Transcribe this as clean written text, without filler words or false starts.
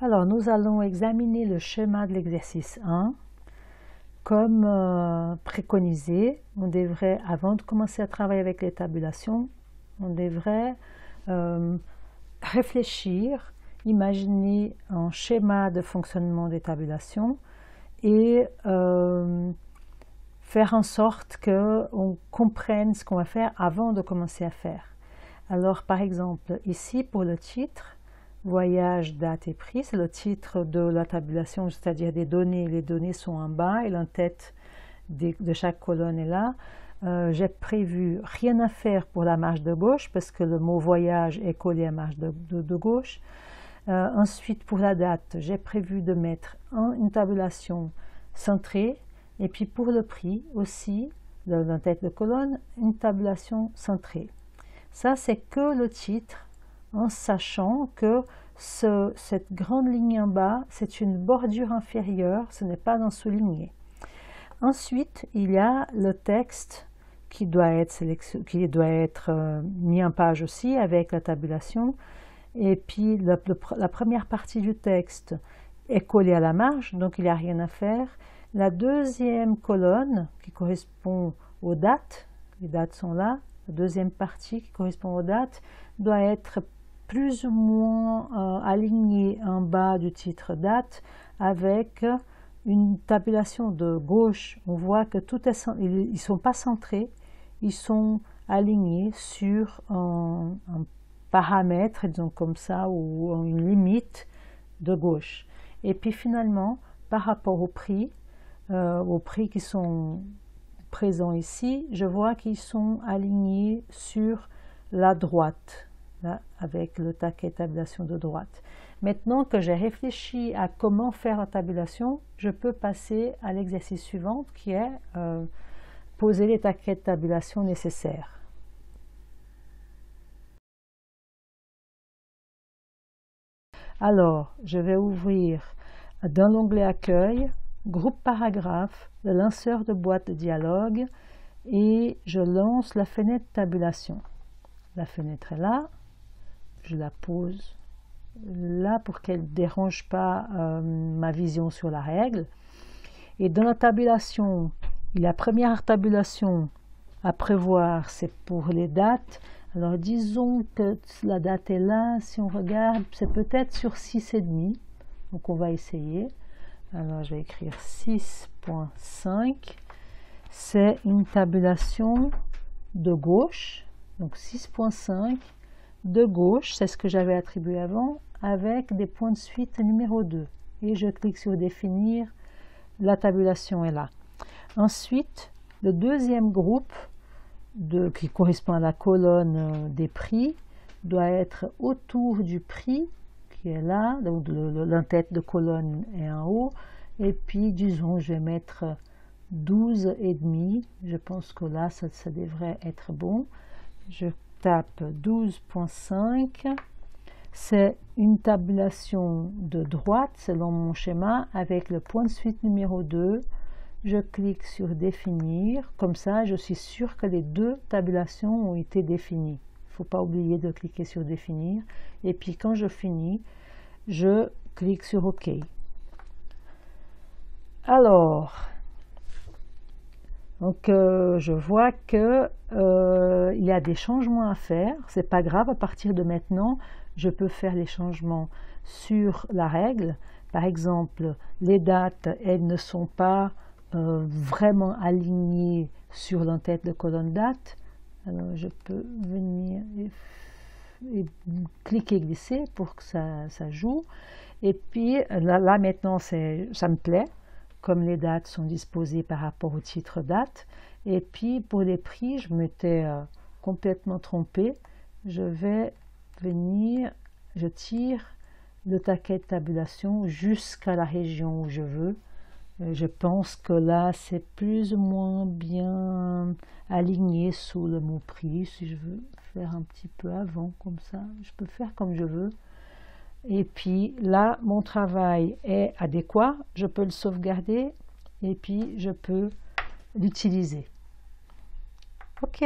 Alors, nous allons examiner le schéma de l'exercice 1. Comme préconisé, on devrait, avant de commencer à travailler avec les tabulations, on devrait réfléchir, imaginer un schéma de fonctionnement des tabulations et faire en sorte qu'on comprenne ce qu'on va faire avant de commencer à faire. Alors, par exemple, ici, pour le titre, voyage, date et prix, c'est le titre de la tabulation, c'est-à-dire des données. Les données sont en bas et l'entête de chaque colonne est là. J'ai prévu rien à faire pour la marge de gauche parce que le mot voyage est collé à marge de gauche. Ensuite, pour la date, j'ai prévu de mettre une tabulation centrée et puis pour le prix aussi, l'entête de colonne, une tabulation centrée. Ça, c'est que le titre, en sachant que cette grande ligne en bas, c'est une bordure inférieure, ce n'est pas un souligné. Ensuite, il y a le texte qui doit être mis en page aussi avec la tabulation. Et puis, la première partie du texte est collée à la marge, donc il n'y a rien à faire. La deuxième colonne, qui correspond aux dates, les dates sont là, la deuxième partie qui correspond aux dates, doit être plus ou moins alignée en bas du titre date avec une tabulation de gauche. On voit que ils ne sont pas centrés, ils sont alignés sur un paramètre, disons comme ça, ou une limite de gauche. Et puis finalement, par rapport aux prix qui sont présents ici, je vois qu'ils sont alignés sur la droite, là, avec le taquet tabulation de droite. Maintenant que j'ai réfléchi à comment faire la tabulation, je peux passer à l'exercice suivant qui est poser les taquets de tabulation nécessaires. Alors, je vais ouvrir dans l'onglet Accueil, Groupe paragraphe, le lanceur de boîte de dialogue et je lance la fenêtre tabulation. La fenêtre est là, je la pose là pour qu'elle ne dérange pas ma vision sur la règle. Et dans la tabulation, la première tabulation à prévoir, c'est pour les dates. Alors disons que la date est là, si on regarde, c'est peut-être sur 6,5. Donc on va essayer. Alors je vais écrire 6.5. C'est une tabulation de gauche. Donc 6.5 de gauche, c'est ce que j'avais attribué avant, avec des points de suite numéro 2. Et je clique sur définir, la tabulation est là. Ensuite, le deuxième groupe qui correspond à la colonne des prix doit être autour du prix qui est là, donc l'entête de colonne est en haut, et puis disons je vais mettre 12,5, je pense que là ça devrait être bon. Je tape 12.5, c'est une tabulation de droite selon mon schéma avec le point de suite numéro 2. Je clique sur définir, comme ça je suis sûr que les deux tabulations ont été définies. Il ne faut pas oublier de cliquer sur définir et puis quand je finis, je clique sur OK. Alors, donc je vois que il y a des changements à faire, c'est pas grave, à partir de maintenant, je peux faire les changements sur la règle. Par exemple, les dates, elles ne sont pas vraiment alignées sur l'entête de colonne date. Alors je peux venir et cliquer glisser pour que ça joue. Et puis là maintenant, ça me plaît, comme les dates sont disposées par rapport au titre date. Et puis pour les prix, je m'étais complètement trompée. Je vais venir, je tire le taquet de tabulation jusqu'à la région où je veux. Je pense que là, c'est plus ou moins bien aligné sous le mot prix. Si je veux faire un petit peu avant, comme ça, je peux faire comme je veux. Et puis là, mon travail est adéquat. Je peux le sauvegarder et puis je peux l'utiliser. OK.